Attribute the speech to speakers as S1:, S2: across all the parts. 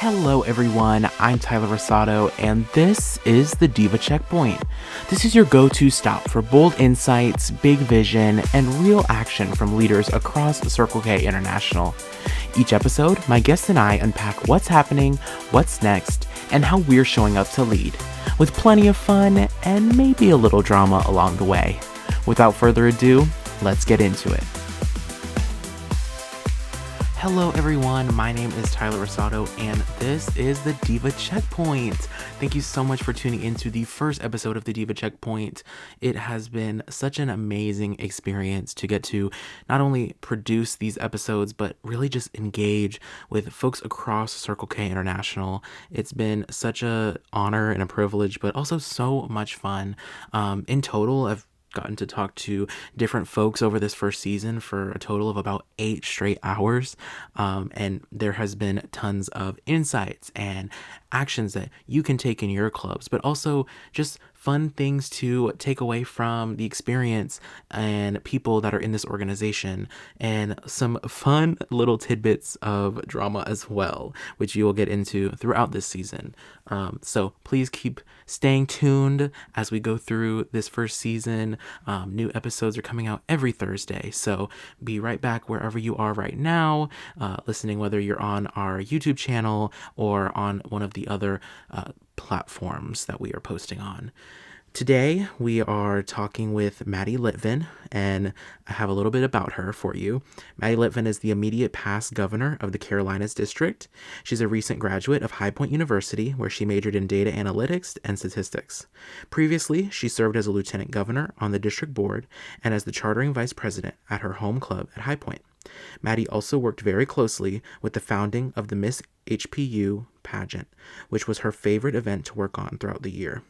S1: Hello, everyone. I'm Tyler Rosado, and this is the DIVA Checkpoint. This is your go to stop for bold insights, big vision, and real action from leaders across Circle K International. Each episode, my guests and I unpack what's happening, what's next, and how we're showing up to lead, with plenty of fun and maybe a little drama along the way. Without further ado, let's get into it. Hello everyone, my name is Tyler Rosado and this is the DIVA Checkpoint. Thank you so much for tuning into the first episode of the DIVA Checkpoint. It has been such an amazing experience to get to not only produce these episodes, but really just engage with folks across Circle K International. It's been such an honor and a privilege, but also so much fun. In total, I've gotten to talk to different folks over this first season for a total of about 8 straight hours. And there has been tons of insights and actions that you can take in your clubs, but also just fun things to take away from the experience and people that are in this organization, and some fun little tidbits of drama as well, which you will get into throughout this season. So please keep staying tuned as we go through this first season. New episodes are coming out every Thursday, so be right back wherever you are right now, listening, whether you're on our YouTube channel or on one of the other platforms that we are posting on. Today, we are talking with Maddie Litvan, and I have a little bit about her for you. Maddie Litvan is the immediate past governor of the Carolinas District. She's a recent graduate of High Point University, where she majored in data analytics and statistics. Previously, she served as a lieutenant governor on the district board and as the chartering vice president at her home club at High Point. Maddie also worked very closely with the founding of the Miss HPU Pageant, which was her favorite event to work on throughout the year.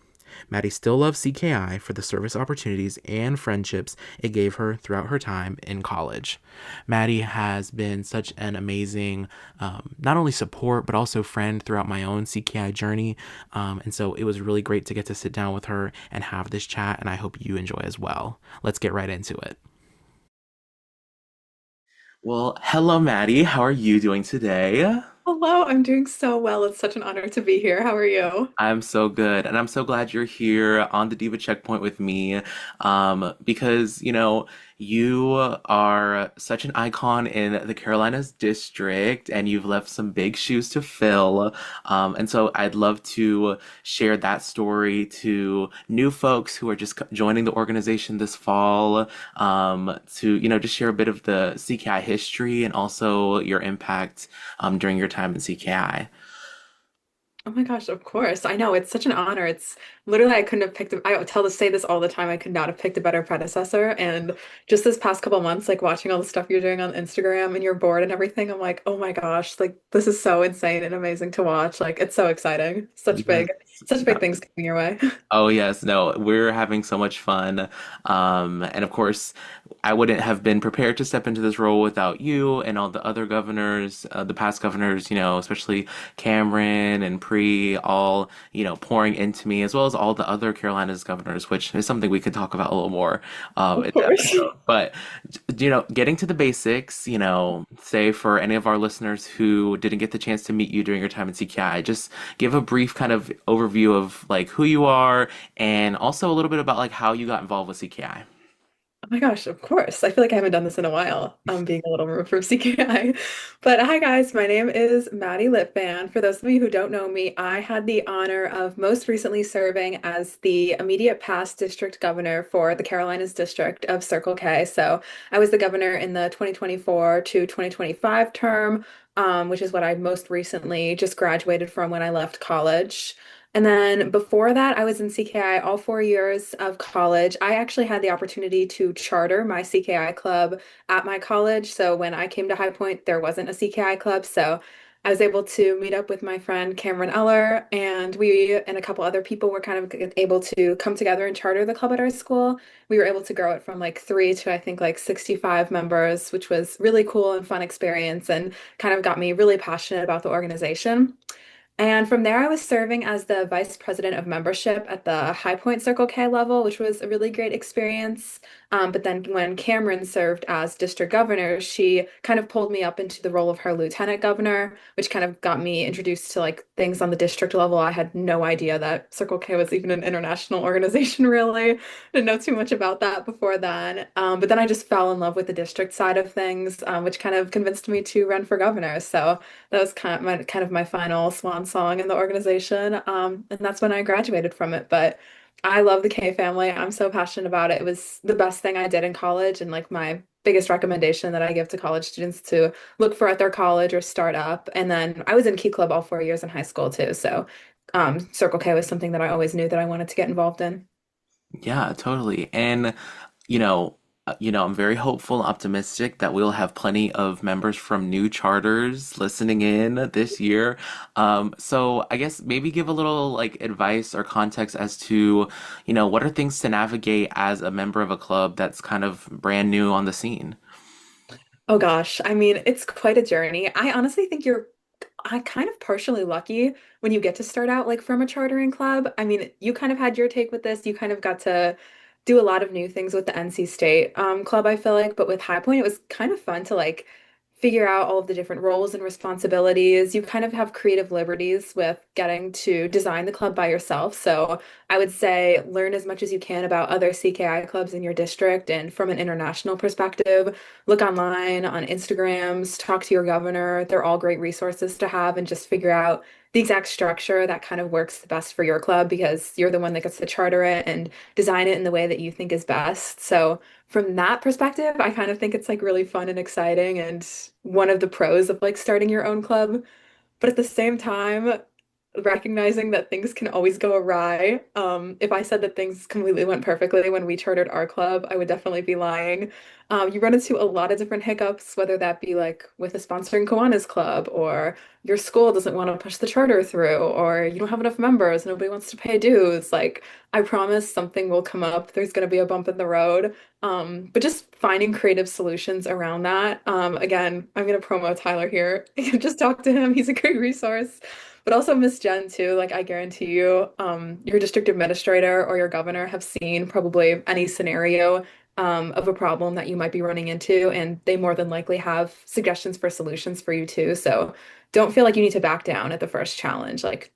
S1: Maddie still loves CKI for the service opportunities and friendships it gave her throughout her time in college. Maddie has been such an amazing, not only support, but also friend throughout my own CKI journey. And so it was really great to get to sit down with her and have this chat, and I hope you enjoy as well. Let's get right into it. Well, hello, Maddie. How are you doing today?
S2: Hello, I'm doing so well. It's such an honor to be here. How are you?
S1: I'm so good, and I'm so glad you're here on the Diva Checkpoint with me, because you are such an icon in the Carolinas district, and you've left some big shoes to fill. And so I'd love to share that story to new folks who are just joining the organization this fall, to just share a bit of the CKI history and also your impact during your time in CKI.
S2: Oh my gosh, of course. I know it's such an honor. It's literally I couldn't have picked I say this all the time. I could not have picked a better predecessor. And just this past couple months, like watching all the stuff you're doing on Instagram and your board and everything, I'm like, oh my gosh, like this is so insane and amazing to watch. Like it's so exciting.
S1: Yes.
S2: Such big things coming your way.
S1: Oh yes, no, we're having so much fun. And of course, I wouldn't have been prepared to step into this role without you and all the other governors, the past governors, especially Cameron and Pre, all, pouring into me, as well as all the other Carolinas governors, which is something we could talk about a little more
S2: Of
S1: in the
S2: course.
S1: episode. But, getting to the basics, say for any of our listeners who didn't get the chance to meet you during your time at CKI, just give a brief kind of overview of like who you are and also a little bit about like how you got involved with CKI.
S2: Oh my gosh, of course. I feel like I haven't done this in a while, being a little removed from CKI. But hi guys, my name is Maddie Litvan. For those of you who don't know me, I had the honor of most recently serving as the immediate past district governor for the Carolinas district of Circle K. So I was the governor in the 2024 to 2025 term, which is what I most recently just graduated from when I left college. And then before that, I was in CKI all 4 years of college. I actually had the opportunity to charter my CKI club at my college. So when I came to High Point, there wasn't a CKI club. So I was able to meet up with my friend Cameron Eller, and we and a couple other people were kind of able to come together and charter the club at our school. We were able to grow it from like 3 to I think like 65 members, which was really cool and fun experience and kind of got me really passionate about the organization. And from there, I was serving as the vice president of membership at the High Point Circle K level, which was a really great experience. But then when Cameron served as district governor, she kind of pulled me up into the role of her lieutenant governor, which kind of got me introduced to like things on the district level. I had no idea that Circle K was even an international organization, really. Didn't know too much about that before then. But then I just fell in love with the district side of things, which kind of convinced me to run for governor. So that was kind of my final swan song in the organization. And that's when I graduated from it. But I love the K family. I'm so passionate about it. It was the best thing I did in college and like my biggest recommendation that I give to college students to look for at their college or start up. And then I was in Key Club all 4 years in high school too. So Circle K was something that I always knew that I wanted to get involved in.
S1: Yeah, totally. And you know, I'm very hopeful, optimistic that we'll have plenty of members from new charters listening in this year. So I guess maybe give a little like advice or context as to, what are things to navigate as a member of a club that's kind of brand new on the scene.
S2: Oh gosh, I mean, it's quite a journey. I honestly think I kind of partially lucky when you get to start out like from a chartering club. I mean, you kind of had your take with this. You kind of got to do a lot of new things with the NC State club, I feel like. But with High Point, it was kind of fun to like figure out all of the different roles and responsibilities. You kind of have creative liberties with getting to design the club by yourself. So I would say learn as much as you can about other CKI clubs in your district and from an international perspective. Look online on Instagrams, talk to your governor. They're all great resources to have and just figure out the exact structure that kind of works the best for your club because you're the one that gets to charter it and design it in the way that you think is best. So from that perspective, I kind of think it's like really fun and exciting and one of the pros of like starting your own club. But at the same time, recognizing that things can always go awry. If I said that things completely went perfectly when we chartered our club, I would definitely be lying. You run into a lot of different hiccups, whether that be like with a sponsoring Kiwanis club, or your school doesn't want to push the charter through, or you don't have enough members, nobody wants to pay dues. Like, I promise something will come up. There's going to be a bump in the road. But just finding creative solutions around that. Again, I'm going to promo Tyler here. Just talk to him. He's a great resource. But also Miss Jen too, like I guarantee you, your district administrator or your governor have seen probably any scenario of a problem that you might be running into, and they more than likely have suggestions for solutions for you too. So don't feel like you need to back down at the first challenge. Like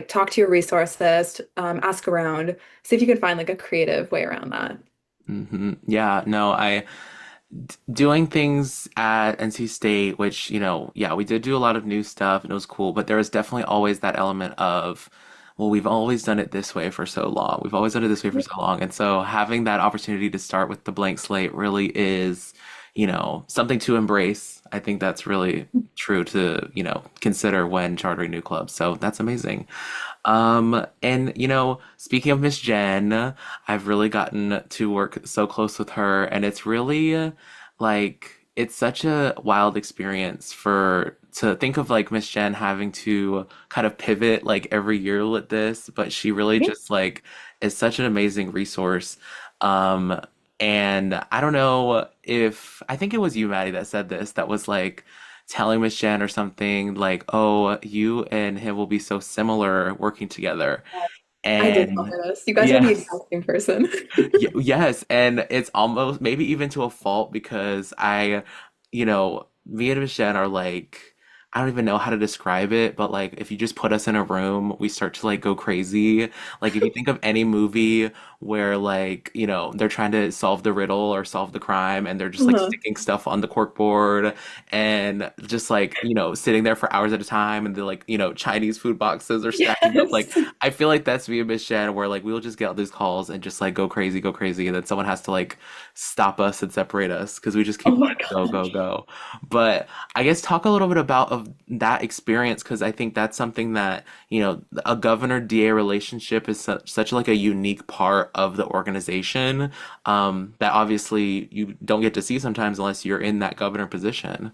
S2: talk to your resources, ask around, see if you can find like a creative way around that.
S1: Yeah, no, doing things at NC State, which, yeah, we did do a lot of new stuff and it was cool, but there was definitely always that element of, well, we've always done it this way for so long. We've always done it this way for so long. And so having that opportunity to start with the blank slate really is, something to embrace. I think that's really true to, consider when chartering new clubs. So that's amazing. And speaking of Miss Jen, I've really gotten to work so close with her, and it's really like it's such a wild experience for to think of like Miss Jen having to kind of pivot like every year with this, but she really just like is such an amazing resource. Um, and I don't know if I think it was you, Maddie, that said this, that was like telling Miss Jen or something like, "Oh, you and him will be so similar working together."
S2: I did tell
S1: And
S2: her this. You guys are the
S1: yes,
S2: exact same person.
S1: yes, and it's almost maybe even to a fault because me and Miss Jen are like, I don't even know how to describe it, but like if you just put us in a room, we start to like go crazy. Like if you think of any movie where like, they're trying to solve the riddle or solve the crime and they're just like
S2: Uh-huh.
S1: sticking stuff on the corkboard and just like, sitting there for hours at a time and the like, Chinese food boxes are stacking up. Like
S2: Yes.
S1: I feel like that's me and Miss Jen where like we'll just get all these calls and just like go crazy, and then someone has to like stop us and separate us because we just
S2: Oh
S1: keep
S2: my
S1: wanting to
S2: gosh.
S1: go. But I guess talk a little bit about of that experience because I think that's something that, a governor DA relationship is such like a unique part of the organization that obviously you don't get to see sometimes unless you're in that governor position.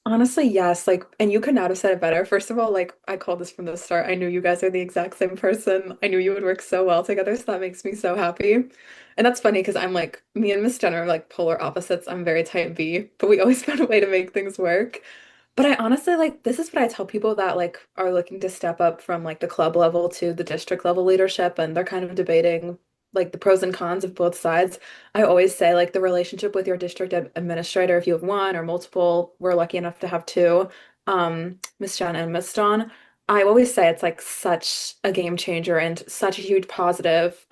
S2: Honestly, yes. Like, and you could not have said it better. First of all, like, I called this from the start. I knew you guys are the exact same person. I knew you would work so well together. So that makes me so happy. And that's funny because I'm like, me and Miss Jenner are like polar opposites. I'm very type B, but we always found a way to make things work. But I honestly like this is what I tell people that like are looking to step up from like the club level to the district level leadership and they're kind of debating like the pros and cons of both sides. I always say like the relationship with your administrator, if you have one or multiple, we're lucky enough to have two, Miss Jen and Miss Dawn. I always say it's like such a game changer and such a huge positive.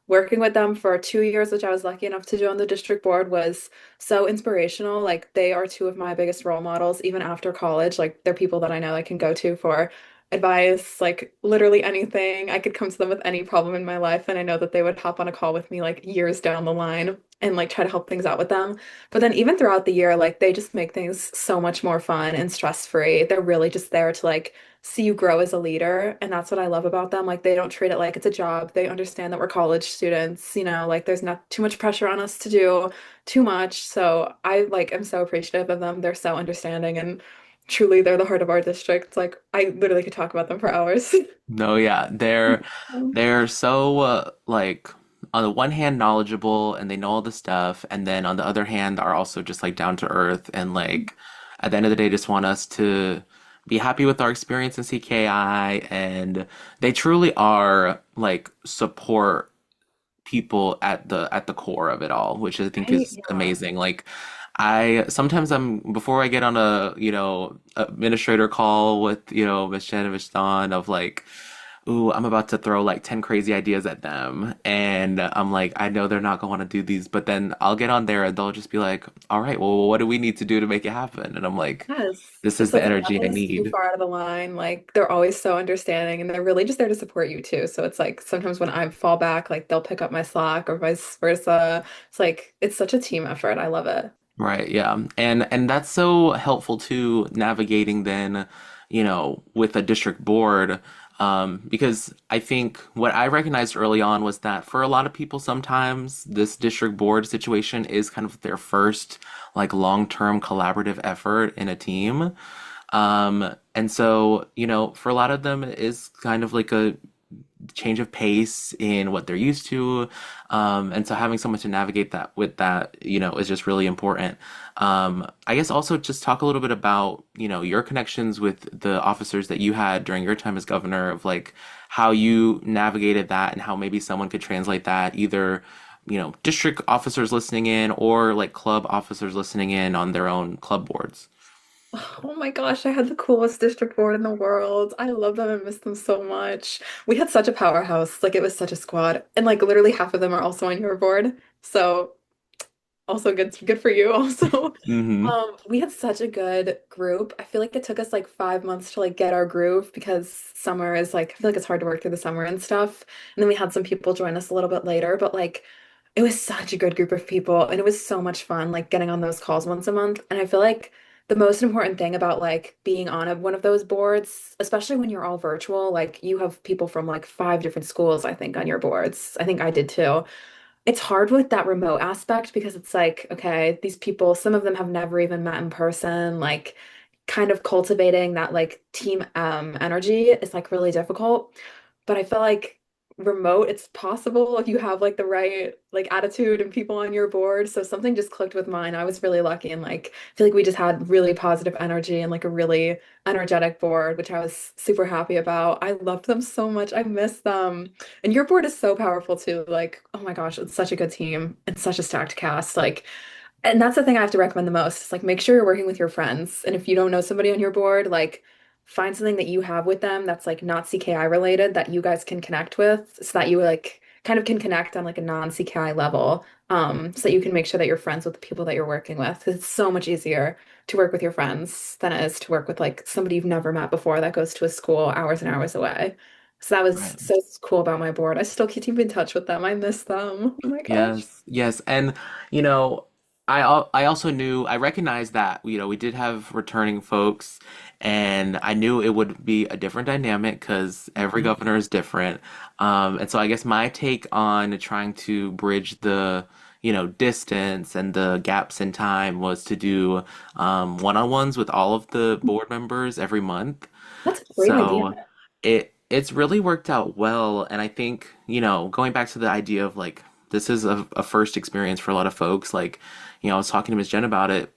S2: Working with them for 2 years, which I was lucky enough to do on the district board, was so inspirational. Like they are two of my biggest role models, even after college. Like they're people that I know I can go to for advice, like literally anything. I could come to them with any problem in my life, and I know that they would hop on a call with me like years down the line and like try to help things out with them. But then even throughout the year, like they just make things so much more fun and stress-free. They're really just there to like see you grow as a leader, and that's what I love about them. Like they don't treat it like it's a job. They understand that we're college students, like there's not too much pressure on us to do too much. So I like am so appreciative of them. They're so understanding and truly they're the heart of our district. Like I literally could talk about them for hours.
S1: No, yeah, they're so like on the one hand knowledgeable and they know all the stuff, and then on the other hand are also just like down to earth and like at the end of the day just want us to be happy with our experience in CKI, and they truly are like support people at the core of it all, which I think
S2: Right?
S1: is
S2: Yeah.
S1: amazing. Like I sometimes I'm before I get on a administrator call with Miss Jen and Miss Dawn of like, ooh, I'm about to throw like 10 crazy ideas at them, and I'm like, I know they're not gonna want to do these, but then I'll get on there and they'll just be like, all right, well, what do we need to do to make it happen? And I'm like,
S2: Yes.
S1: this is
S2: It's
S1: the
S2: like
S1: energy I
S2: nothing's too
S1: need.
S2: far out of the line. Like they're always so understanding and they're really just there to support you too. So it's like sometimes when I fall back, like they'll pick up my slack or vice versa. It's like it's such a team effort. I love it.
S1: Right, yeah. And that's so helpful to navigating then, with a district board, because I think what I recognized early on was that for a lot of people, sometimes this district board situation is kind of their first like long-term collaborative effort in a team. And so, for a lot of them, it is kind of like a change of pace in what they're used to. And so having someone to navigate that with that, is just really important. I guess also just talk a little bit about, your connections with the officers that you had during your time as governor of like how you navigated that and how maybe someone could translate that either, district officers listening in or like club officers listening in on their own club boards.
S2: Oh my gosh, I had the coolest district board in the world. I love them and miss them so much. We had such a powerhouse. Like it was such a squad. And like literally half of them are also on your board. So also good for you also.
S1: Mm-hmm.
S2: We had such a good group. I feel like it took us like 5 months to like get our groove because summer is like I feel like it's hard to work through the summer and stuff. And then we had some people join us a little bit later, but like it was such a good group of people and it was so much fun like getting on those calls once a month. And I feel like the most important thing about like being on one of those boards, especially when you're all virtual, like you have people from like five different schools, I think, on your boards. I think I did too. It's hard with that remote aspect because it's like, okay, these people, some of them have never even met in person, like kind of cultivating that like team energy is like really difficult. But I feel like remote, it's possible if you have like the right like attitude and people on your board. So something just clicked with mine. I was really lucky and like I feel like we just had really positive energy and like a really energetic board, which I was super happy about. I loved them so much. I miss them. And your board is so powerful too. Like, oh my gosh, it's such a good team and such a stacked cast. Like, and that's the thing I have to recommend the most. Is like make sure you're working with your friends. And if you don't know somebody on your board, like find something that you have with them that's like not CKI related that you guys can connect with so that you like kind of can connect on like a non-CKI level. So that you can make sure that you're friends with the people that you're working with. 'Cause it's so much easier to work with your friends than it is to work with like somebody you've never met before that goes to a school hours and hours away. So that was
S1: Right.
S2: so cool about my board. I still keep in touch with them. I miss them. Oh my gosh.
S1: Yes, yes, and you know, I also knew I recognized that we did have returning folks, and I knew it would be a different dynamic because every governor is different. And so I guess my take on trying to bridge the distance and the gaps in time was to do one-on-ones with all of the board members every month.
S2: That's a great idea.
S1: So it's really worked out well, and I think, going back to the idea of like this is a first experience for a lot of folks. Like, I was talking to Miss Jen about it.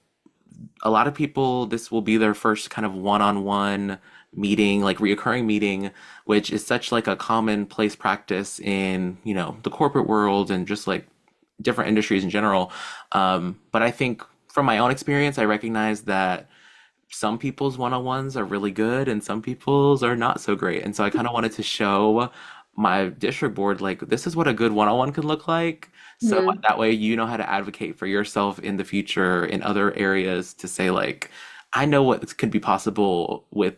S1: a lot of people, this will be their first kind of one-on-one meeting, like reoccurring meeting, which is such like a commonplace practice in, the corporate world and just like different industries in general. But I think from my own experience, I recognize that some people's one-on-ones are really good and some people's are not so great. And so I kind of wanted to show my district board like this is what a good one-on-one could look like. So
S2: Mhm.
S1: that way you know how to advocate for yourself in the future in other areas to say like I know what could be possible with,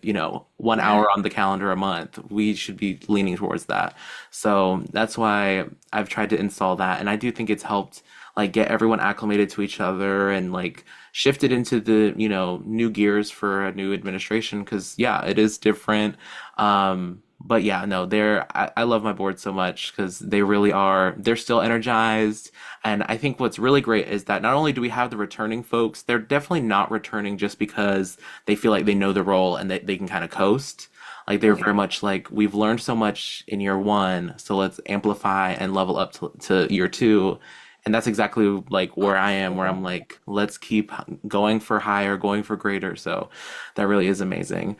S1: 1 hour
S2: Yeah.
S1: on the calendar a month. We should be leaning towards that. So that's why I've tried to install that. And I do think it's helped like get everyone acclimated to each other and like shifted into the, new gears for a new administration because yeah, it is different. But yeah, no, I love my board so much because they're still energized. And I think what's really great is that not only do we have the returning folks, they're definitely not returning just because they feel like they know the role and they can kind of coast. Like they're very
S2: Okay.
S1: much like, we've learned so much in year one, so let's amplify and level up to year two. And that's exactly like where I am, where I'm like, let's keep going for higher, going for greater. So that really is amazing.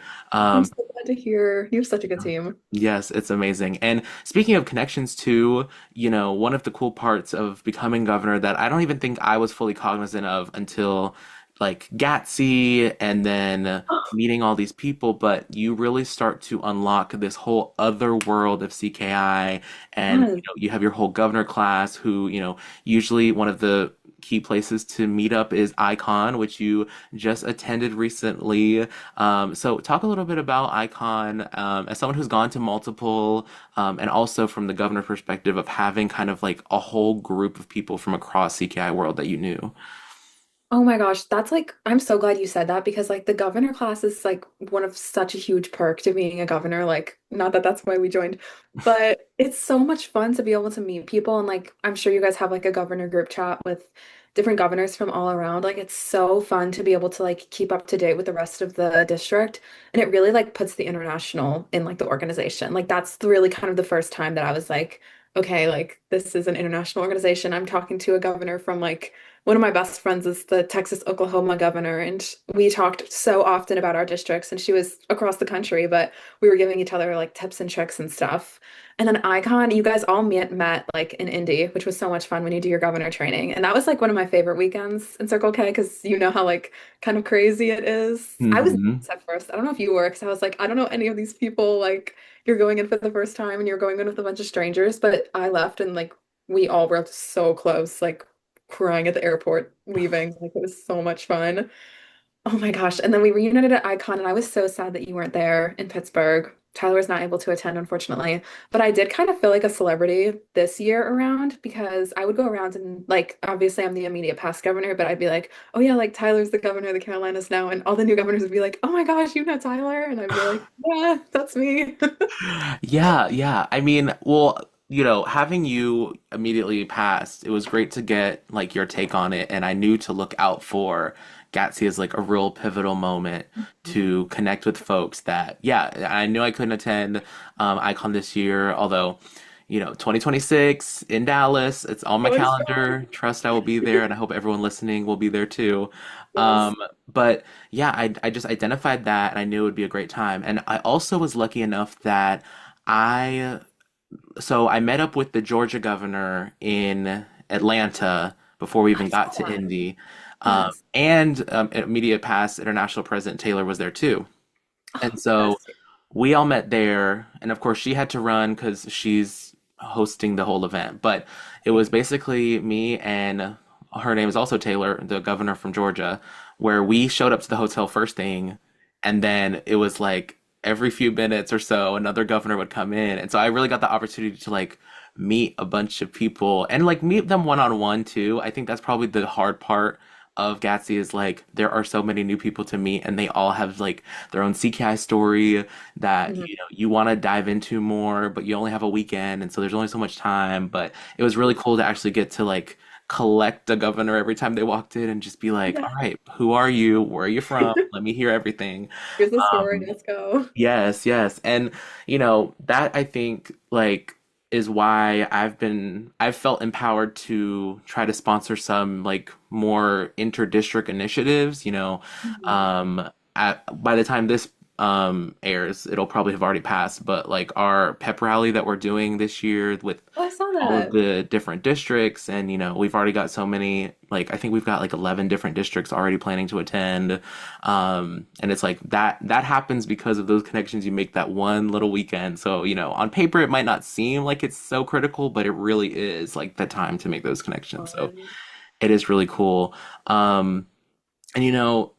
S2: I'm
S1: Um,
S2: so glad to hear you have such a good team.
S1: Yes, it's amazing. And speaking of connections too, one of the cool parts of becoming governor that I don't even think I was fully cognizant of until like Gatsy and then meeting all these people, but you really start to unlock this whole other world of CKI and
S2: Yes.
S1: you have your whole governor class who, usually one of the key places to meet up is Icon, which you just attended recently. So talk a little bit about Icon as someone who's gone to multiple, and also from the governor perspective of having kind of like a whole group of people from across CKI world that you knew.
S2: Oh my gosh, that's like, I'm so glad you said that because like the governor class is like one of such a huge perk to being a governor. Like, not that that's why we joined, but it's so much fun to be able to meet people. And like, I'm sure you guys have like a governor group chat with different governors from all around. Like, it's so fun to be able to like keep up to date with the rest of the district. And it really like puts the international in like the organization. Like, that's really kind of the first time that I was like, okay, like this is an international organization. I'm talking to a governor from like, one of my best friends is the Texas Oklahoma governor, and we talked so often about our districts, and she was across the country, but we were giving each other like tips and tricks and stuff. And then Icon, you guys all met like in Indy, which was so much fun when you do your governor training. And that was like one of my favorite weekends in Circle K because you know how like kind of crazy it is. I was
S1: Hmm.
S2: nervous at first. I don't know if you were, because I was like, I don't know any of these people. Like, you're going in for the first time and you're going in with a bunch of strangers, but I left and like we all were so close. Like crying at the airport leaving. Like it was so much fun. Oh my gosh. And then we reunited at Icon and I was so sad that you weren't there in Pittsburgh. Tyler was not able to attend, unfortunately. But I did kind of feel like a celebrity this year around because I would go around and like obviously I'm the immediate past governor, but I'd be like, oh yeah, like Tyler's the governor of the Carolinas now. And all the new governors would be like, oh my gosh, you know Tyler? And I'd be like, yeah, that's me.
S1: Yeah, yeah. I mean, well, having you immediately passed, it was great to get like your take on it, and I knew to look out for Gatsby as like a real pivotal moment to connect with folks that, yeah, I knew I couldn't attend Icon this year, although, 2026 in Dallas, it's on my
S2: Really strong.
S1: calendar. Trust I will be there, and I hope everyone listening will be there too.
S2: Yes.
S1: But yeah, I just identified that and I knew it would be a great time. And I also was lucky enough that I I met up with the Georgia governor in Atlanta before we
S2: I
S1: even
S2: saw
S1: got to
S2: that.
S1: Indy.
S2: Yes.
S1: And immediate past international president Taylor was there too.
S2: Oh,
S1: And so
S2: yes.
S1: we all met there. And of course, she had to run because she's hosting the whole event. But it was basically me and her name is also Taylor, the governor from Georgia, where we showed up to the hotel first thing. And then it was like every few minutes or so, another governor would come in. And so I really got the opportunity to like meet a bunch of people and like meet them one on one too. I think that's probably the hard part of Gatsby is like there are so many new people to meet and they all have like their own CKI story that
S2: Mhm.
S1: you want to dive into more, but you only have a weekend and so there's only so much time. But it was really cool to actually get to like collect a governor every time they walked in and just be like,
S2: Yeah.
S1: all right, who are you? Where are you from? Let me hear everything.
S2: Here's the story.
S1: Um,
S2: Let's go.
S1: yes, yes. And that I think like is why I've felt empowered to try to sponsor some like more inter-district initiatives,
S2: Mhm.
S1: um by the time this airs, it'll probably have already passed, but like our pep rally that we're doing this year with
S2: Oh, I saw
S1: all of
S2: that.
S1: the different districts, and we've already got so many, like I think we've got like 11 different districts already planning to attend. And it's like that happens because of those connections you make that one little weekend. So on paper it might not seem like it's so critical, but it really is like the time to make those connections. So
S2: Fun.
S1: it is really cool. And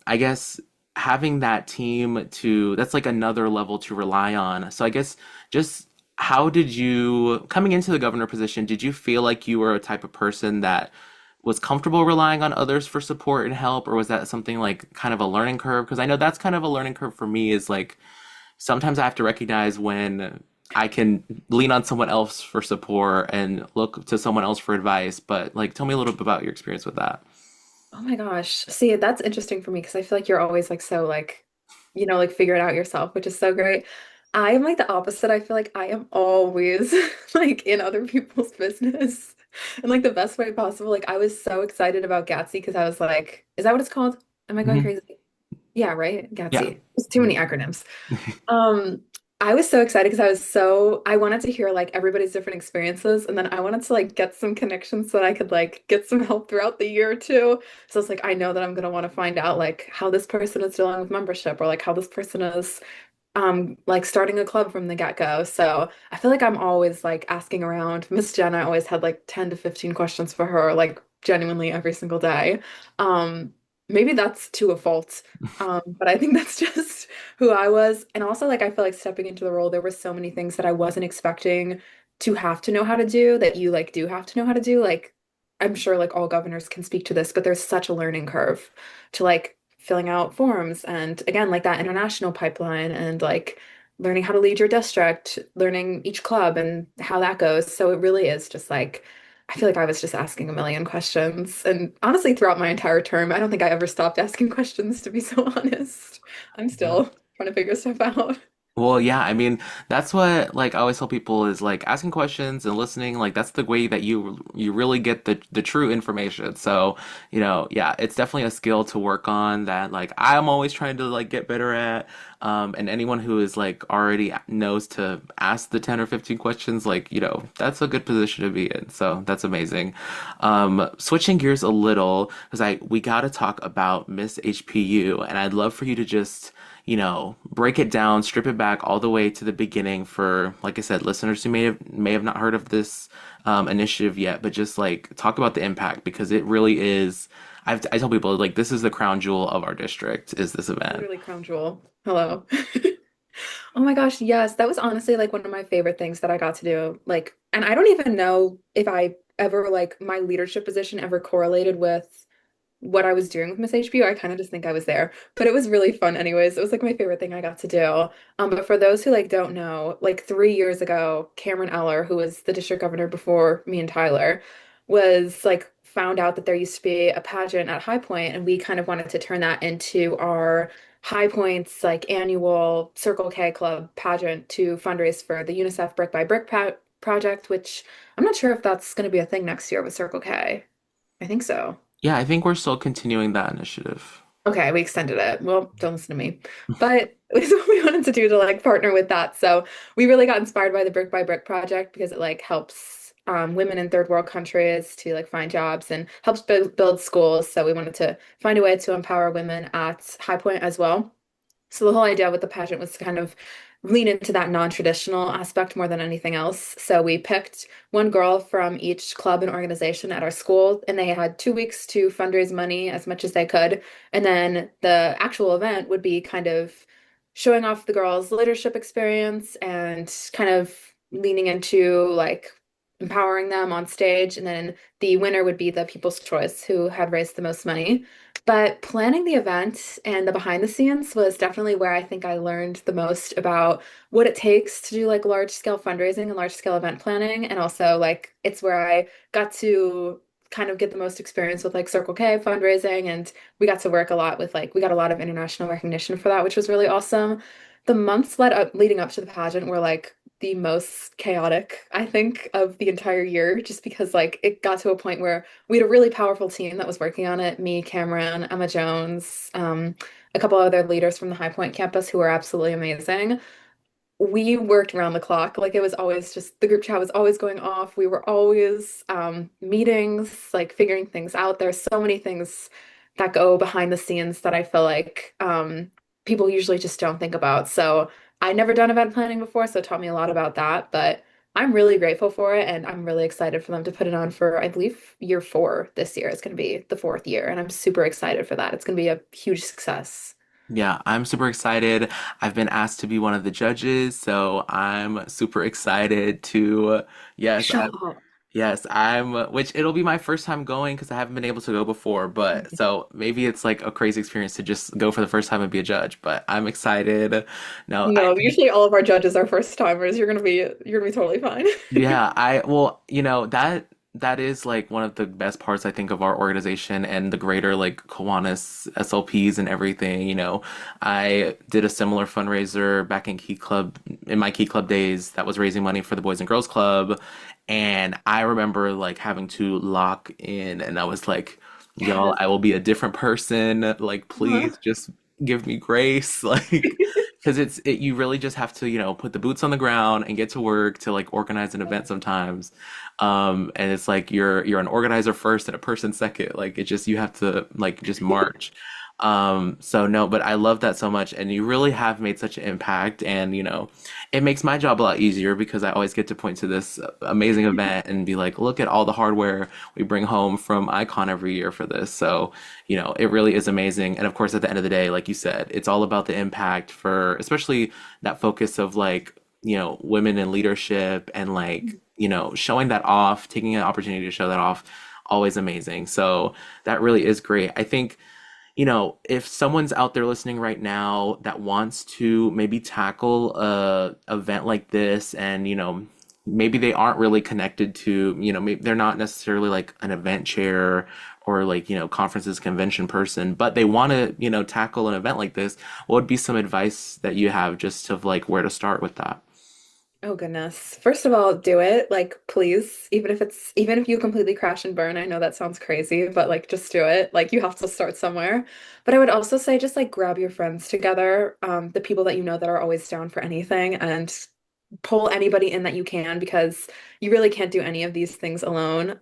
S1: I guess having that team to that's like another level to rely on. So I guess just how did you coming into the governor position, did you feel like you were a type of person that was comfortable relying on others for support and help, or was that something like kind of a learning curve? Because I know that's kind of a learning curve for me is like sometimes I have to recognize when I can lean on someone else for support and look to someone else for advice. But like tell me a little bit about your experience with that.
S2: Oh my gosh. See, that's interesting for me because I feel like you're always like so like, like figure it out yourself, which is so great. I am like the opposite. I feel like I am always like in other people's business in like the best way possible. Like I was so excited about Gatsby because I was like, is that what it's called? Am I going
S1: Mhm.
S2: crazy? Yeah, right?
S1: Yeah.
S2: Gatsby. There's too many acronyms. Um, I was so excited because I wanted to hear like everybody's different experiences and then I wanted to like get some connections so that I could like get some help throughout the year too. So it's like I know that I'm gonna want to find out like how this person is dealing with membership or like how this person is like starting a club from the get-go. So I feel like I'm always like asking around. Miss Jenna always had like 10 to 15 questions for her, like genuinely every single day. Um, Maybe that's to a fault. But I think that's just who I was. And also like I feel like stepping into the role, there were so many things that I wasn't expecting to have to know how to do that you like do have to know how to do. Like I'm sure like all governors can speak to this, but there's such a learning curve to like filling out forms and again like that international pipeline and like learning how to lead your district, learning each club and how that goes. So it really is just like I feel like I was just asking a million questions. And honestly, throughout my entire term, I don't think I ever stopped asking questions, to be so honest. I'm still trying to figure stuff out.
S1: Well, yeah, I mean, that's what like I always tell people is like asking questions and listening, like that's the way that you really get the true information. So, yeah, it's definitely a skill to work on that like I'm always trying to like get better at. And anyone who is like already knows to ask the 10 or 15 questions, like, that's a good position to be in. So that's amazing. Switching gears a little, because we gotta talk about Miss HPU, and I'd love for you to just break it down, strip it back all the way to the beginning for, like I said, listeners who may have not heard of this initiative yet, but just like talk about the impact because it really is. I tell people like this is the crown jewel of our district is this event.
S2: Literally crown jewel. Hello. Oh my gosh, yes. That was honestly like one of my favorite things that I got to do. Like, and I don't even know if I ever like my leadership position ever correlated with what I was doing with Miss HPU. I kind of just think I was there, but it was really fun anyways. It was like my favorite thing I got to do. But for those who like don't know, like 3 years ago, Cameron Eller, who was the district governor before me and Tyler, was like found out that there used to be a pageant at High Point, and we kind of wanted to turn that into our High Point's like annual Circle K Club pageant to fundraise for the UNICEF Brick by Brick project, which I'm not sure if that's going to be a thing next year with Circle K. I think so.
S1: Yeah, I think we're still continuing that initiative.
S2: Okay, we extended it. Well, don't listen to me. But it's what we wanted to do to like partner with that. So we really got inspired by the Brick by Brick project because it like helps women in third world countries to like find jobs and helps build schools. So we wanted to find a way to empower women at High Point as well. So the whole idea with the pageant was to kind of lean into that non-traditional aspect more than anything else. So we picked one girl from each club and organization at our school, and they had 2 weeks to fundraise money as much as they could. And then the actual event would be kind of showing off the girls' leadership experience and kind of leaning into like empowering them on stage. And then the winner would be the People's Choice, who had raised the most money. But planning the event and the behind the scenes was definitely where I think I learned the most about what it takes to do like large scale fundraising and large scale event planning. And also like it's where I got to kind of get the most experience with like Circle K fundraising. And we got to work a lot with like we got a lot of international recognition for that, which was really awesome. The months leading up to the pageant were like the most chaotic, I think, of the entire year, just because like it got to a point where we had a really powerful team that was working on it. Me, Cameron, Emma Jones, a couple other leaders from the High Point campus who were absolutely amazing. We worked around the clock. Like it was always just the group chat was always going off. We were always meetings, like figuring things out. There's so many things that go behind the scenes that I feel like people usually just don't think about. So I never done event planning before, so it taught me a lot about that. But I'm really grateful for it, and I'm really excited for them to put it on for, I believe, year 4 this year. It's going to be the 4th year, and I'm super excited for that. It's going to be a huge success.
S1: Yeah, I'm super excited. I've been asked to be one of the judges, so I'm super excited to, yes,
S2: Shut up.
S1: yes, which it'll be my first time going because I haven't been able to go before, but so maybe it's like a crazy experience to just go for the first time and be a judge, but I'm excited. No, I
S2: No,
S1: think
S2: usually all of our judges are first timers. You're gonna be totally fine.
S1: yeah, well, that is like one of the best parts I think of our organization and the greater like Kiwanis SLPs and everything. I did a similar fundraiser back in my Key Club days that was raising money for the Boys and Girls Club, and I remember like having to lock in, and I was like, y'all,
S2: Yes.
S1: I will be a different person. Like, please
S2: Uh-huh.
S1: just give me grace. Like, because you really just have to, put the boots on the ground and get to work to like organize an event sometimes. And it's like you're an organizer first and a person second. Like it just you have to like just march. So no, but I love that so much, and you really have made such an impact, and it makes my job a lot easier because I always get to point to this amazing event and be like, look at all the hardware we bring home from Icon every year for this. So, it really is amazing. And of course, at the end of the day, like you said, it's all about the impact for especially that focus of like, women in leadership and like, showing that off, taking an opportunity to show that off, always amazing. So that really is great. I think if someone's out there listening right now that wants to maybe tackle a event like this and, maybe they aren't really connected to, maybe they're not necessarily like an event chair or like, conferences convention person, but they want to, tackle an event like this, what would be some advice that you have just of like where to start with that?
S2: Oh goodness. First of all, do it. Like, please, even if you completely crash and burn, I know that sounds crazy, but like just do it. Like you have to start somewhere. But I would also say just like grab your friends together, the people that you know that are always down for anything, and pull anybody in that you can, because you really can't do any of these things alone.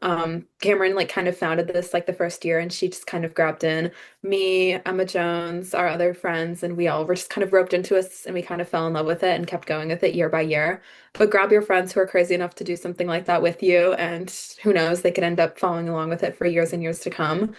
S2: Cameron like kind of founded this like the first year, and she just kind of grabbed in me, Emma Jones, our other friends, and we all were just kind of roped into us, and we kind of fell in love with it and kept going with it year by year. But grab your friends who are crazy enough to do something like that with you, and who knows, they could end up following along with it for years and years to come.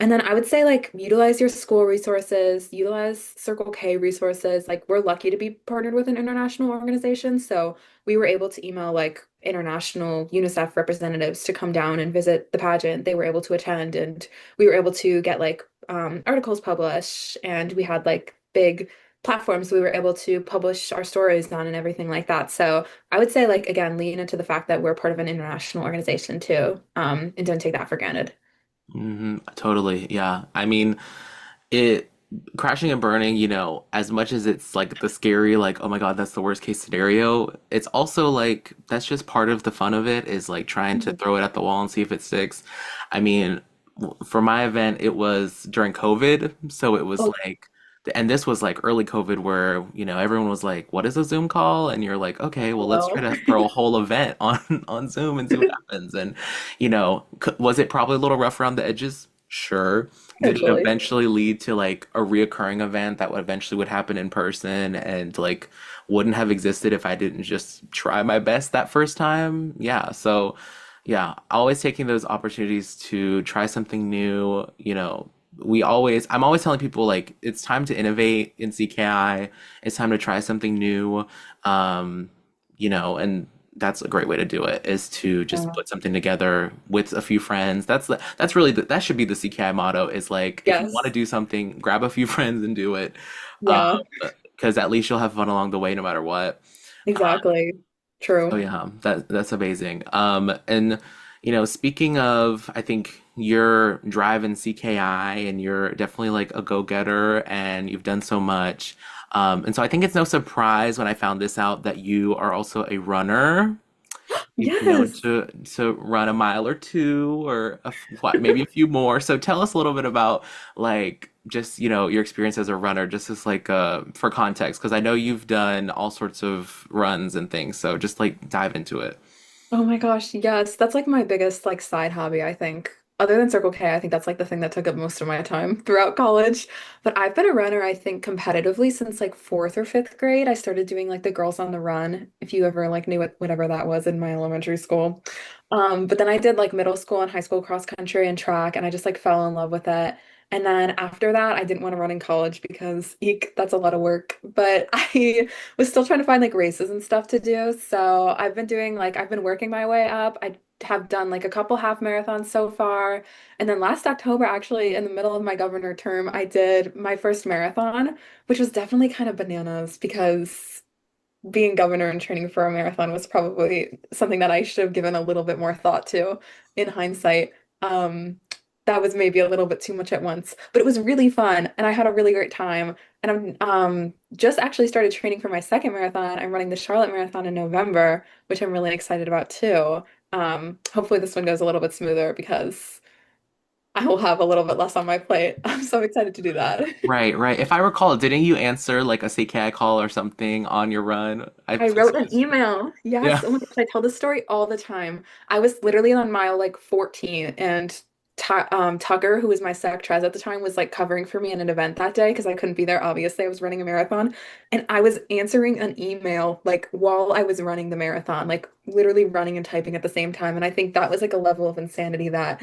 S2: And then I would say like utilize your school resources, utilize Circle K resources. Like we're lucky to be partnered with an international organization, so we were able to email like international UNICEF representatives to come down and visit the pageant. They were able to attend, and we were able to get like articles published, and we had like big platforms we were able to publish our stories on and everything like that. So I would say like again, lean into the fact that we're part of an international organization too, and don't take that for granted.
S1: Totally. Yeah. I mean, it crashing and burning, as much as it's like the scary, like, oh my God, that's the worst case scenario, it's also like that's just part of the fun of it is like trying to
S2: Mhm.
S1: throw it at the wall and see if it sticks. I mean, for my event, it was during COVID, so it was
S2: Oh,
S1: like, and this was like early COVID where, everyone was like, what is a Zoom call? And you're like, okay, well, let's try
S2: hello.
S1: to throw a whole event on Zoom and see what happens. And, was it probably a little rough around the edges? Sure. Did it
S2: Potentially.
S1: eventually lead to like a reoccurring event that would eventually would happen in person and like wouldn't have existed if I didn't just try my best that first time? Yeah. So, yeah, always taking those opportunities to try something new, I'm always telling people like it's time to innovate in CKI. It's time to try something new. Um, and that's a great way to do it is to just
S2: Yeah.
S1: put something together with a few friends. That should be the CKI motto is like if you want to
S2: Yes.
S1: do something, grab a few friends and do it. Um,
S2: Yeah,
S1: because at least you'll have fun along the way no matter what.
S2: exactly.
S1: So
S2: True.
S1: yeah, that's amazing. And speaking of, I think you're driving CKI and you're definitely like a go-getter and you've done so much. And so I think it's no surprise when I found this out that you are also a runner. You've been known
S2: Yes.
S1: to run a mile or two, or what, maybe a few more. So tell us a little bit about like just your experience as a runner, just as like for context, because I know you've done all sorts of runs and things. So just like dive into it.
S2: Oh my gosh, yes. That's like my biggest like side hobby, I think. Other than Circle K, I think that's like the thing that took up most of my time throughout college. But I've been a runner, I think, competitively since like fourth or fifth grade. I started doing like the Girls on the Run, if you ever like knew whatever that was in my elementary school. But then I did like middle school and high school cross country and track, and I just like fell in love with it. And then after that, I didn't want to run in college because eek, that's a lot of work. But I was still trying to find like races and stuff to do. So I've been working my way up. I have done like a couple half marathons so far. And then last October, actually, in the middle of my governor term, I did my first marathon, which was definitely kind of bananas because being governor and training for a marathon was probably something that I should have given a little bit more thought to in hindsight. Um, that was maybe a little bit too much at once, but it was really fun and I had a really great time. And I'm just actually started training for my second marathon. I'm running the Charlotte Marathon in November, which I'm really excited about too. Hopefully this one goes a little bit smoother because I will have a little bit less on my plate. I'm so excited to do that.
S1: Right, right. If I recall, didn't you answer like a CKI call or something on your run?
S2: I wrote an email.
S1: Yeah.
S2: Yes. Oh my gosh, I tell this story all the time. I was literally on mile like 14 and Tugger, who was my secretary at the time, was like covering for me in an event that day because I couldn't be there. Obviously, I was running a marathon and I was answering an email like while I was running the marathon, like literally running and typing at the same time. And I think that was like a level of insanity that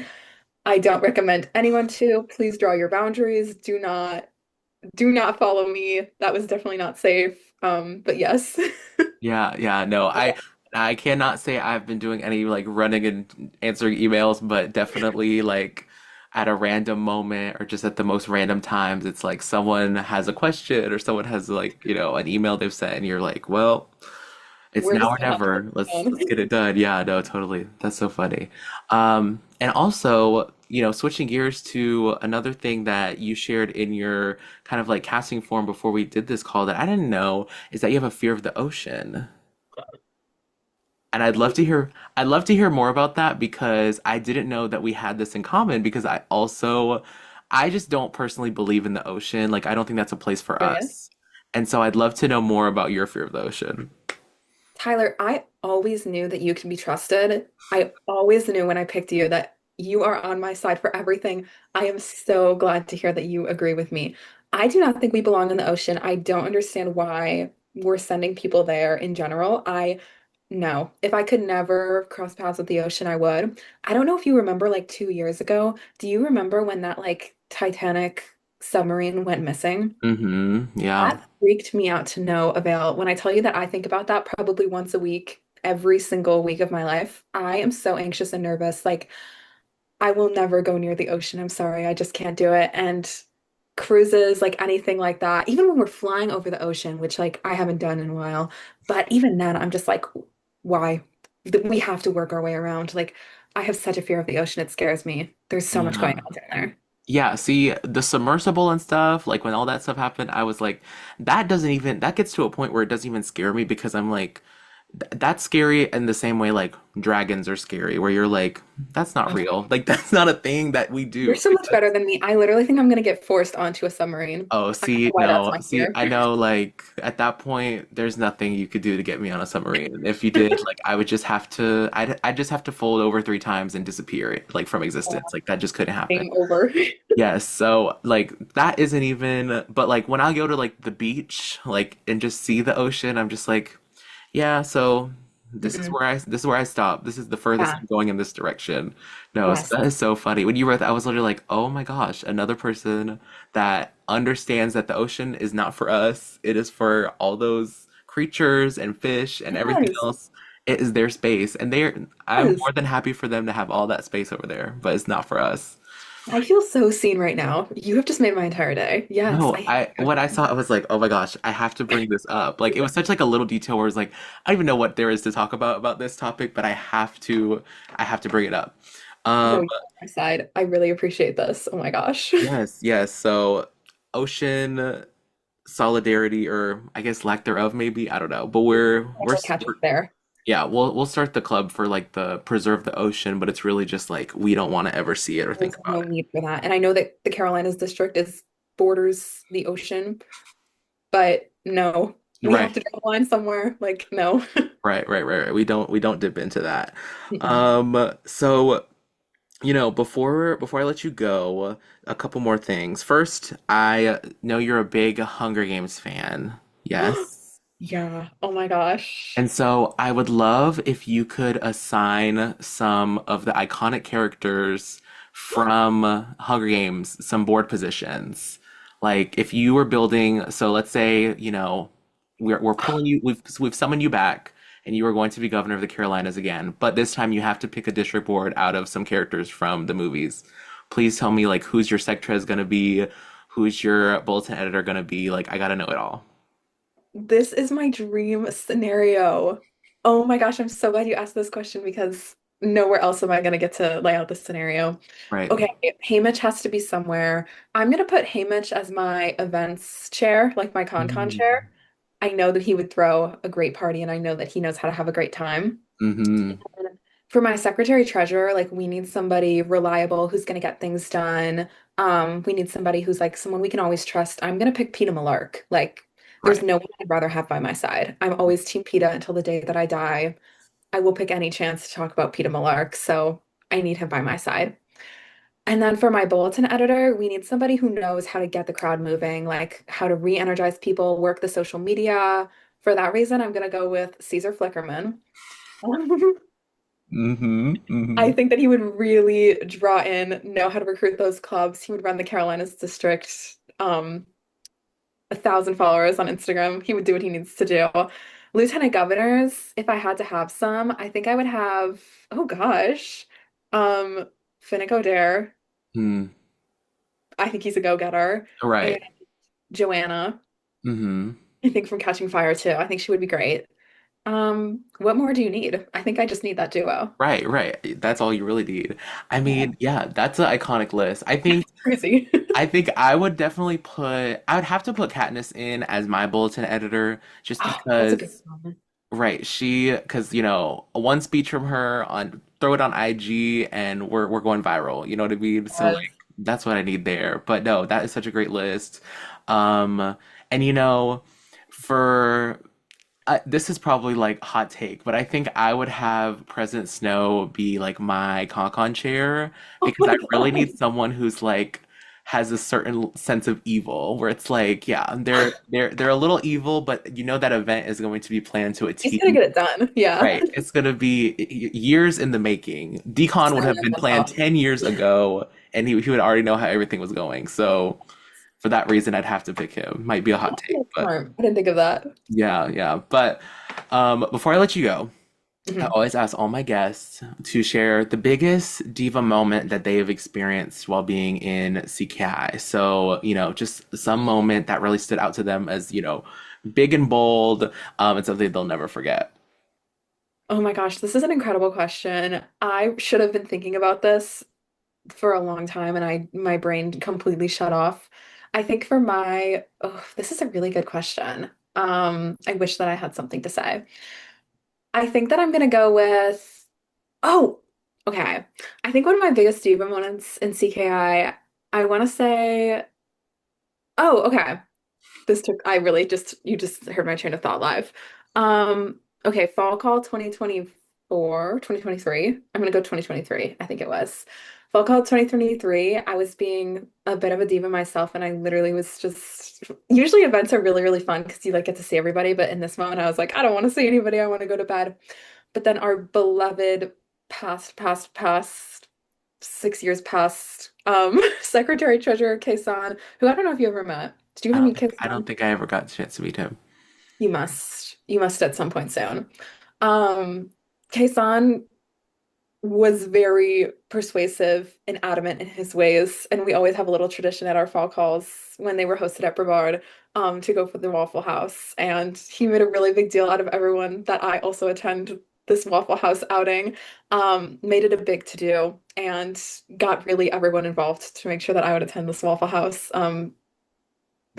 S2: I don't recommend anyone to. Please draw your boundaries. Do not follow me. That was definitely not safe. But yes.
S1: Yeah, yeah, no. I cannot say I've been doing any like running and answering emails, but definitely like at a random moment or just at the most random times, it's like someone has a question or someone has like, an email they've sent and you're like, well, it's
S2: We're
S1: now
S2: just
S1: or
S2: gonna have to
S1: never.
S2: get
S1: Let's
S2: this
S1: let's
S2: done.
S1: get it done. Yeah, no, totally. That's so funny. And also, switching gears to another thing that you shared in your kind of like casting form before we did this call that I didn't know is that you have a fear of the ocean. And I'd love to hear more about that because I didn't know that we had this in common because I just don't personally believe in the ocean. Like I don't think that's a place for
S2: Curious.
S1: us. And so I'd love to know more about your fear of the ocean.
S2: Tyler, I always knew that you could be trusted. I always knew when I picked you that you are on my side for everything. I am so glad to hear that you agree with me. I do not think we belong in the ocean. I don't understand why we're sending people there in general. I No, if I could never cross paths with the ocean, I would. I don't know if you remember like 2 years ago. Do you remember when that like Titanic submarine went missing?
S1: Mm-hmm. Yeah.
S2: That freaked me out to no avail. When I tell you that I think about that probably once a week, every single week of my life, I am so anxious and nervous. Like, I will never go near the ocean. I'm sorry, I just can't do it. And cruises, like anything like that, even when we're flying over the ocean, which like I haven't done in a while, but even then, I'm just like, why? We have to work our way around. Like, I have such a fear of the ocean, it scares me. There's so much going
S1: Yeah.
S2: on down there.
S1: Yeah, see, the submersible and stuff, like when all that stuff happened, I was like, that gets to a point where it doesn't even scare me because I'm like, that's scary in the same way like dragons are scary, where you're like, that's not real. Like, that's not a thing that we
S2: You're
S1: do.
S2: so
S1: Like,
S2: much better than me. I literally think I'm gonna get forced onto a submarine.
S1: oh,
S2: I don't know
S1: see,
S2: why that's
S1: no,
S2: my
S1: see,
S2: fear.
S1: I know, like, at that point, there's nothing you could do to get me on a submarine. If you did, like, I'd just have to fold over 3 times and disappear, like, from existence. Like, that just couldn't happen.
S2: Game over.
S1: Yes, so like that isn't even, but like when I go to like the beach, like and just see the ocean, I'm just like, yeah, so
S2: Mm-mm.
S1: this is where I stop. This is the furthest
S2: Yeah.
S1: I'm going in this direction. No, so
S2: Yes.
S1: that is so funny. When you wrote that, I was literally like, oh my gosh, another person that understands that the ocean is not for us. It is for all those creatures and fish and everything
S2: Yes.
S1: else. It is their space, and I'm
S2: Yes.
S1: more than happy for them to have all that space over there, but it's not for us.
S2: I feel so seen right now. You have just made my entire day. Yes,
S1: No,
S2: I
S1: I when I saw it, I was like, oh my gosh, I have to bring this up. Like it was such like a little detail where it's like, I don't even know what there is to talk about this topic, but I have to bring it up.
S2: no,
S1: Um,
S2: you're on my side. I really appreciate this. Oh my gosh.
S1: yes, yes. So ocean solidarity, or I guess lack thereof, maybe. I don't know. But
S2: Potential catches there.
S1: yeah, we'll start the club for like the preserve the ocean, but it's really just like we don't want to ever see it or think
S2: There's
S1: about
S2: no
S1: it.
S2: need for that. And I know that the Carolinas district is borders the ocean, but no, we
S1: Right.
S2: have to draw a line somewhere. Like, no.
S1: Right. We don't dip into that.
S2: Mm-mm.
S1: So before I let you go, a couple more things. First, I know you're a big Hunger Games fan. Yes.
S2: Yeah. Oh my gosh.
S1: And so I would love if you could assign some of the iconic characters from Hunger Games some board positions. Like if you were building, so let's say, we're pulling you, we've summoned you back and you are going to be governor of the Carolinas again, but this time you have to pick a district board out of some characters from the movies. Please tell me like who's your secretary is going to be, who's your bulletin editor going to be. Like I gotta know it all.
S2: This is my dream scenario. Oh my gosh, I'm so glad you asked this question because nowhere else am I going to get to lay out this scenario.
S1: Right.
S2: Okay, Haymitch has to be somewhere. I'm going to put Haymitch as my events chair, like my con chair.
S1: Mm.
S2: I know that he would throw a great party and I know that he knows how to have a great time.
S1: Mm-hmm.
S2: And for my secretary treasurer, like we need somebody reliable who's going to get things done. We need somebody who's like someone we can always trust. I'm going to pick Peeta Malark. Like there's
S1: Right.
S2: no one I'd rather have by my side. I'm always Team Peeta until the day that I die. I will pick any chance to talk about Peeta Malark, so I need him by my side. And then for my bulletin editor, we need somebody who knows how to get the crowd moving, like how to re-energize people, work the social media. For that reason, I'm going to go with Caesar Flickerman.
S1: Mm-hmm.
S2: I
S1: Mm-hmm.
S2: think that he would really draw in, know how to recruit those clubs. He would run the Carolinas district, 1,000 followers on Instagram. He would do what he needs to do. Lieutenant governors, if I had to have some, I think I would have, oh gosh, Finnick Odair.
S1: Mm.
S2: I think he's a go-getter. And
S1: Right.
S2: Joanna,
S1: Mm-hmm.
S2: I think from Catching Fire too. I think she would be great. What more do you need? I think I just need that duo.
S1: Right. That's all you really need. I
S2: Yeah,
S1: mean, yeah, that's an iconic list.
S2: crazy.
S1: I think I would definitely I would have to put Katniss in as my bulletin editor just
S2: Oh, that's a good
S1: because,
S2: one.
S1: right, because one speech from her on throw it on IG and we're going viral. You know what I mean? So
S2: Yes.
S1: like that's what I need there. But no, that is such a great list. Um, and for this is probably like hot take, but I think I would have President Snow be like my con chair
S2: Oh
S1: because
S2: my
S1: I really
S2: God.
S1: need someone who's like has a certain sense of evil where it's like, yeah, they're a little evil, but that event is going to be planned to a
S2: He's gonna
S1: T.
S2: get it done. Yeah.
S1: Right. It's gonna be years in the making. Decon would have been
S2: That's
S1: planned
S2: awesome.
S1: 10 years ago and he would already know how everything was going. So for that reason, I'd have to pick him. Might be a hot take,
S2: That's
S1: but
S2: smart. I didn't think of that.
S1: yeah. But before I let you go, I
S2: Mhm.
S1: always ask all my guests to share the biggest diva moment that they have experienced while being in CKI. So, just some moment that really stood out to them as, big and bold, and something they'll never forget.
S2: Oh my gosh, this is an incredible question. I should have been thinking about this for a long time and my brain completely shut off. I think for this is a really good question. I wish that I had something to say. I think that I'm gonna go with, oh, okay. I think one of my biggest diva moments in CKI want to say, oh, okay. You just heard my train of thought live. Okay, Fall Call 2024, 2023. I'm gonna go 2023, I think it was. Fall Call 2023, I was being a bit of a diva myself, and I literally was just usually events are really, really fun because you like get to see everybody, but in this moment I was like, I don't want to see anybody, I want to go to bed. But then our beloved past 6 years past Secretary Treasurer Kason, who I don't know if you ever met. Did you ever meet
S1: I don't
S2: Kason?
S1: think I ever got a chance to meet him.
S2: You must. You must at some point soon. Um, Kason was very persuasive and adamant in his ways, and we always have a little tradition at our fall calls when they were hosted at Brevard, to go for the Waffle House. And he made a really big deal out of everyone that I also attend this Waffle House outing, made it a big to-do, and got really everyone involved to make sure that I would attend this Waffle House.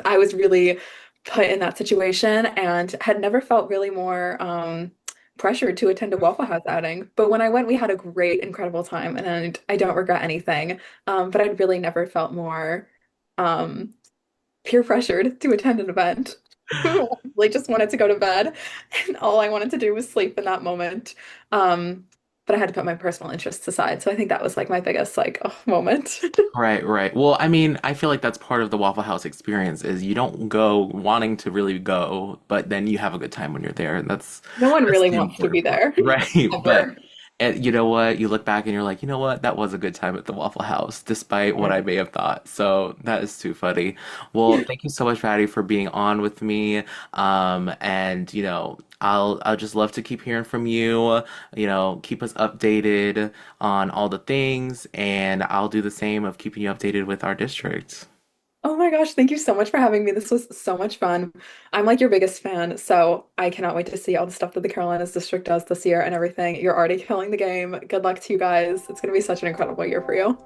S2: I was really put in that situation and had never felt really more pressured to attend a Waffle House outing. But when I went, we had a great, incredible time, and I don't regret anything. But I'd really never felt more um, peer pressured to attend an event. Like just wanted to go to bed, and all I wanted to do was sleep in that moment. Um, but I had to put my personal interests aside. So I think that was like my biggest like oh, moment.
S1: Right, right. Well, I mean, I feel like that's part of the Waffle House experience is you don't go wanting to really go, but then you have a good time when you're there. And
S2: No one
S1: that's
S2: really
S1: the
S2: wants to be
S1: important part.
S2: there
S1: Right. But
S2: ever.
S1: you know what? You look back and you're like, you know what? That was a good time at the Waffle House, despite what I may have thought. So that is too funny. Well, thank you so much, Patty, for being on with me. And I'll just love to keep hearing from you. Keep us updated on all the things, and I'll do the same of keeping you updated with our district.
S2: Oh my gosh, thank you so much for having me. This was so much fun. I'm like your biggest fan, so I cannot wait to see all the stuff that the Carolinas district does this year and everything. You're already killing the game. Good luck to you guys. It's going to be such an incredible year for you.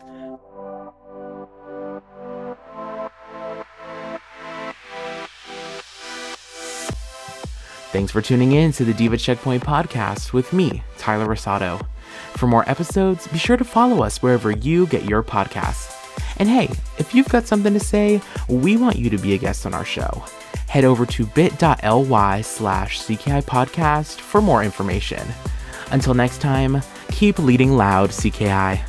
S1: Thanks for tuning in to the Diva Checkpoint podcast with me, Tyler Rosado. For more episodes, be sure to follow us wherever you get your podcasts. And hey, if you've got something to say, we want you to be a guest on our show. Head over to bit.ly/CKI podcast for more information. Until next time, keep leading loud, CKI.